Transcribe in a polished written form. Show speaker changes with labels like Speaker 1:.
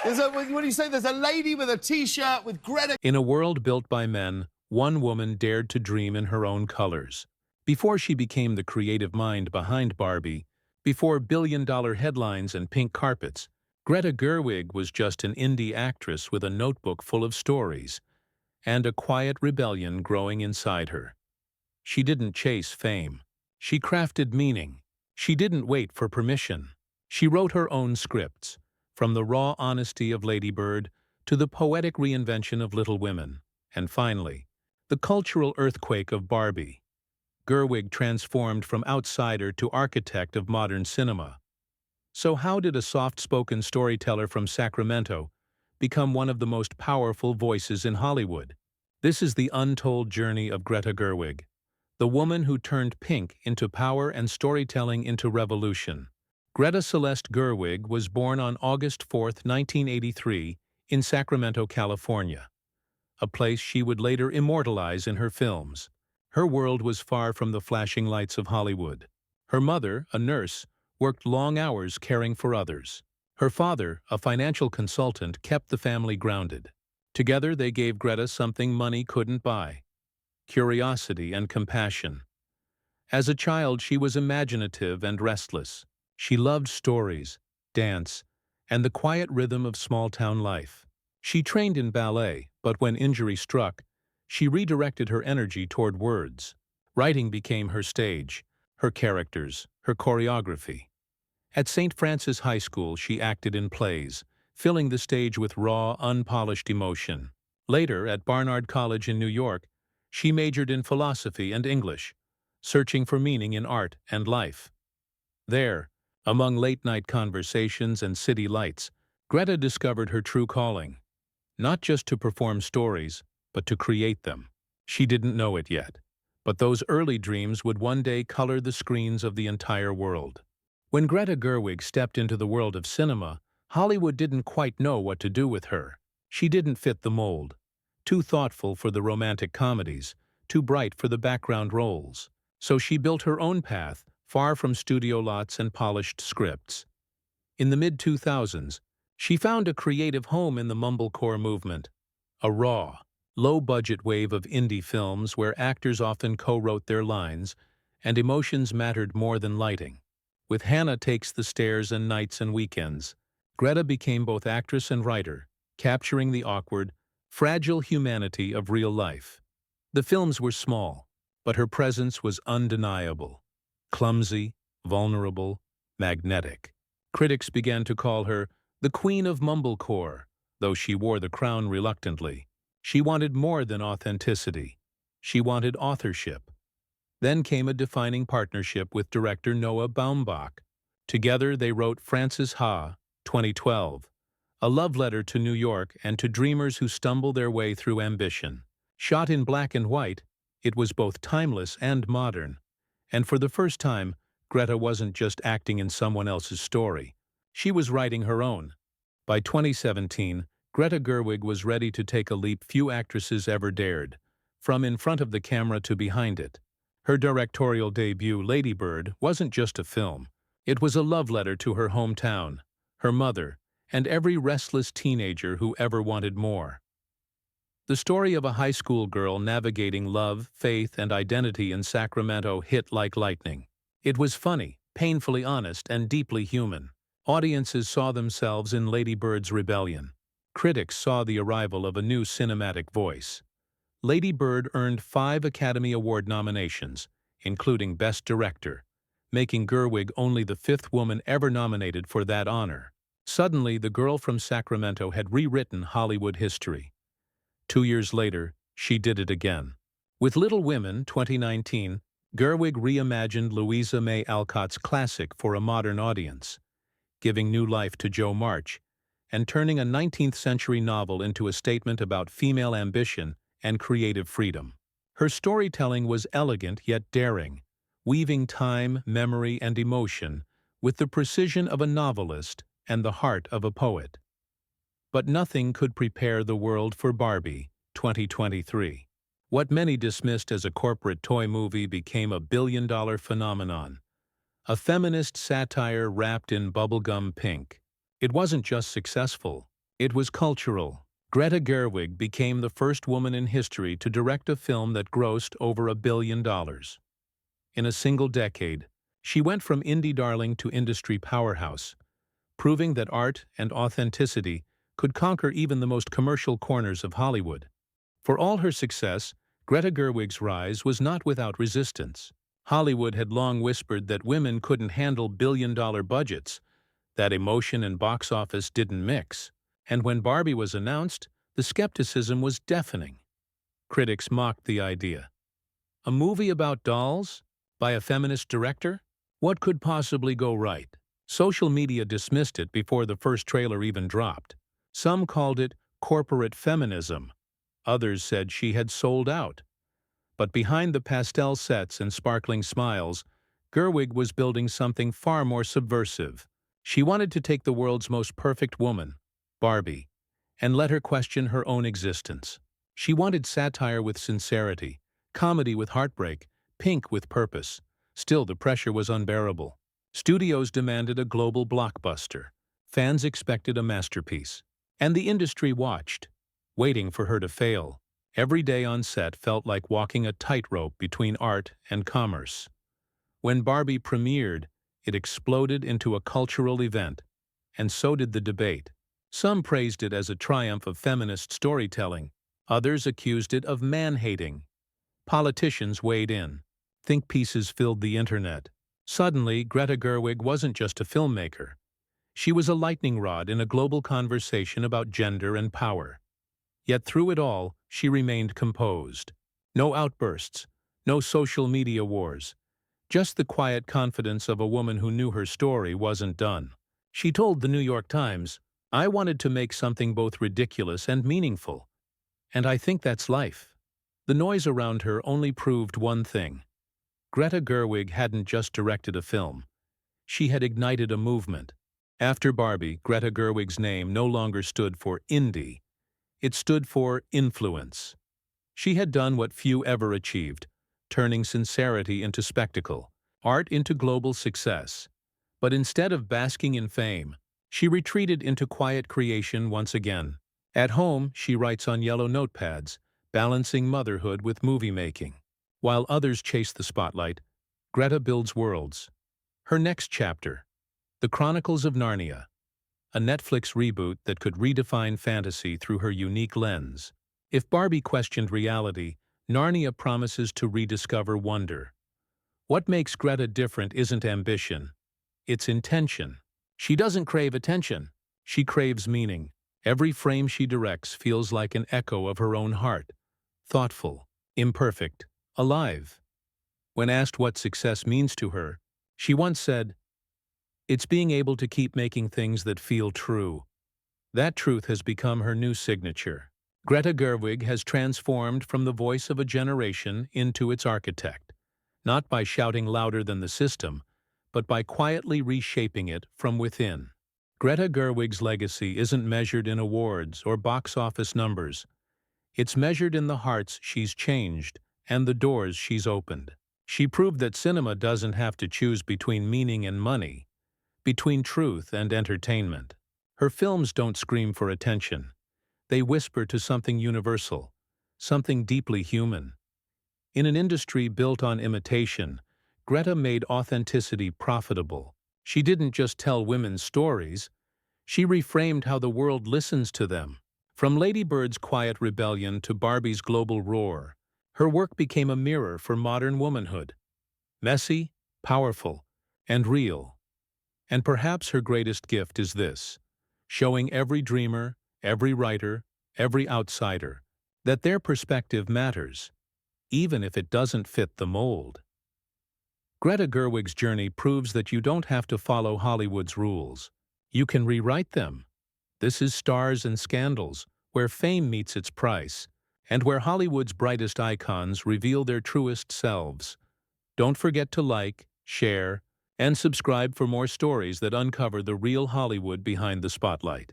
Speaker 1: What do you say? There's a lady with a T-shirt with Greta.
Speaker 2: In a world built by men, one woman dared to dream in her own colors. Before she became the creative mind behind Barbie, before billion-dollar headlines and pink carpets, Greta Gerwig was just an indie actress with a notebook full of stories and a quiet rebellion growing inside her. She didn't chase fame. She crafted meaning. She didn't wait for permission. She wrote her own scripts, from the raw honesty of Lady Bird to the poetic reinvention of Little Women, and finally, the cultural earthquake of Barbie. Gerwig transformed from outsider to architect of modern cinema. So how did a soft-spoken storyteller from Sacramento become one of the most powerful voices in Hollywood? This is the untold journey of Greta Gerwig, the woman who turned pink into power and storytelling into revolution. Greta Celeste Gerwig was born on August 4, 1983, in Sacramento, California, a place she would later immortalize in her films. Her world was far from the flashing lights of Hollywood. Her mother, a nurse, worked long hours caring for others. Her father, a financial consultant, kept the family grounded. Together they gave Greta something money couldn't buy: curiosity and compassion. As a child, she was imaginative and restless. She loved stories, dance, and the quiet rhythm of small-town life. She trained in ballet, but when injury struck, she redirected her energy toward words. Writing became her stage, her characters, her choreography. At St. Francis High School, she acted in plays, filling the stage with raw, unpolished emotion. Later, at Barnard College in New York, she majored in philosophy and English, searching for meaning in art and life. There, among late-night conversations and city lights, Greta discovered her true calling. Not just to perform stories, but to create them. She didn't know it yet, but those early dreams would one day color the screens of the entire world. When Greta Gerwig stepped into the world of cinema, Hollywood didn't quite know what to do with her. She didn't fit the mold. Too thoughtful for the romantic comedies, too bright for the background roles. So she built her own path, far from studio lots and polished scripts. In the mid-2000s, she found a creative home in the mumblecore movement, a raw, low-budget wave of indie films where actors often co-wrote their lines and emotions mattered more than lighting. With Hannah Takes the Stairs and Nights and Weekends, Greta became both actress and writer, capturing the awkward, fragile humanity of real life. The films were small, but her presence was undeniable. Clumsy, vulnerable, magnetic. Critics began to call her the Queen of Mumblecore, though she wore the crown reluctantly. She wanted more than authenticity. She wanted authorship. Then came a defining partnership with director Noah Baumbach. Together they wrote Frances Ha, 2012, a love letter to New York and to dreamers who stumble their way through ambition. Shot in black and white, it was both timeless and modern. And for the first time, Greta wasn't just acting in someone else's story. She was writing her own. By 2017, Greta Gerwig was ready to take a leap few actresses ever dared, from in front of the camera to behind it. Her directorial debut, Lady Bird, wasn't just a film. It was a love letter to her hometown, her mother, and every restless teenager who ever wanted more. The story of a high school girl navigating love, faith, and identity in Sacramento hit like lightning. It was funny, painfully honest, and deeply human. Audiences saw themselves in Lady Bird's rebellion. Critics saw the arrival of a new cinematic voice. Lady Bird earned 5 Academy Award nominations, including Best Director, making Gerwig only the 5th woman ever nominated for that honor. Suddenly, the girl from Sacramento had rewritten Hollywood history. 2 years later, she did it again. With Little Women, 2019, Gerwig reimagined Louisa May Alcott's classic for a modern audience, giving new life to Jo March and turning a 19th-century novel into a statement about female ambition and creative freedom. Her storytelling was elegant yet daring, weaving time, memory, and emotion with the precision of a novelist and the heart of a poet. But nothing could prepare the world for Barbie, 2023. What many dismissed as a corporate toy movie became a billion-dollar phenomenon. A feminist satire wrapped in bubblegum pink. It wasn't just successful, It was cultural. Greta Gerwig became the first woman in history to direct a film that grossed over $1 billion. In a single decade, she went from indie darling to industry powerhouse, proving that art and authenticity could conquer even the most commercial corners of Hollywood. For all her success, Greta Gerwig's rise was not without resistance. Hollywood had long whispered that women couldn't handle billion-dollar budgets, that emotion and box office didn't mix. And when Barbie was announced, the skepticism was deafening. Critics mocked the idea. A movie about dolls? By a feminist director? What could possibly go right? Social media dismissed it before the first trailer even dropped. Some called it corporate feminism. Others said she had sold out. But behind the pastel sets and sparkling smiles, Gerwig was building something far more subversive. She wanted to take the world's most perfect woman, Barbie, and let her question her own existence. She wanted satire with sincerity, comedy with heartbreak, pink with purpose. Still, the pressure was unbearable. Studios demanded a global blockbuster. Fans expected a masterpiece. And the industry watched, waiting for her to fail. Every day on set felt like walking a tightrope between art and commerce. When Barbie premiered, it exploded into a cultural event, and so did the debate. Some praised it as a triumph of feminist storytelling. Others accused it of man-hating. Politicians weighed in. Think pieces filled the internet. Suddenly, Greta Gerwig wasn't just a filmmaker. She was a lightning rod in a global conversation about gender and power. Yet through it all, she remained composed. No outbursts, no social media wars. Just the quiet confidence of a woman who knew her story wasn't done. She told the New York Times, "I wanted to make something both ridiculous and meaningful. And I think that's life." The noise around her only proved one thing. Greta Gerwig hadn't just directed a film. She had ignited a movement. After Barbie, Greta Gerwig's name no longer stood for indie. It stood for influence. She had done what few ever achieved, turning sincerity into spectacle, art into global success. But instead of basking in fame, she retreated into quiet creation once again. At home, she writes on yellow notepads, balancing motherhood with movie-making. While others chase the spotlight, Greta builds worlds. Her next chapter, The Chronicles of Narnia, a Netflix reboot that could redefine fantasy through her unique lens. If Barbie questioned reality, Narnia promises to rediscover wonder. What makes Greta different isn't ambition, it's intention. She doesn't crave attention, she craves meaning. Every frame she directs feels like an echo of her own heart, thoughtful, imperfect, alive. When asked what success means to her, she once said, "It's being able to keep making things that feel true." That truth has become her new signature. Greta Gerwig has transformed from the voice of a generation into its architect, not by shouting louder than the system, but by quietly reshaping it from within. Greta Gerwig's legacy isn't measured in awards or box office numbers. It's measured in the hearts she's changed and the doors she's opened. She proved that cinema doesn't have to choose between meaning and money, between truth and entertainment. Her films don't scream for attention. They whisper to something universal, something deeply human. In an industry built on imitation, Greta made authenticity profitable. She didn't just tell women's stories, she reframed how the world listens to them. From Lady Bird's quiet rebellion to Barbie's global roar, her work became a mirror for modern womanhood. Messy, powerful, and real. And perhaps her greatest gift is this: showing every dreamer, every writer, every outsider, that their perspective matters, even if it doesn't fit the mold. Greta Gerwig's journey proves that you don't have to follow Hollywood's rules. You can rewrite them. This is Stars and Scandals, where fame meets its price, and where Hollywood's brightest icons reveal their truest selves. Don't forget to like, share, and subscribe for more stories that uncover the real Hollywood behind the spotlight.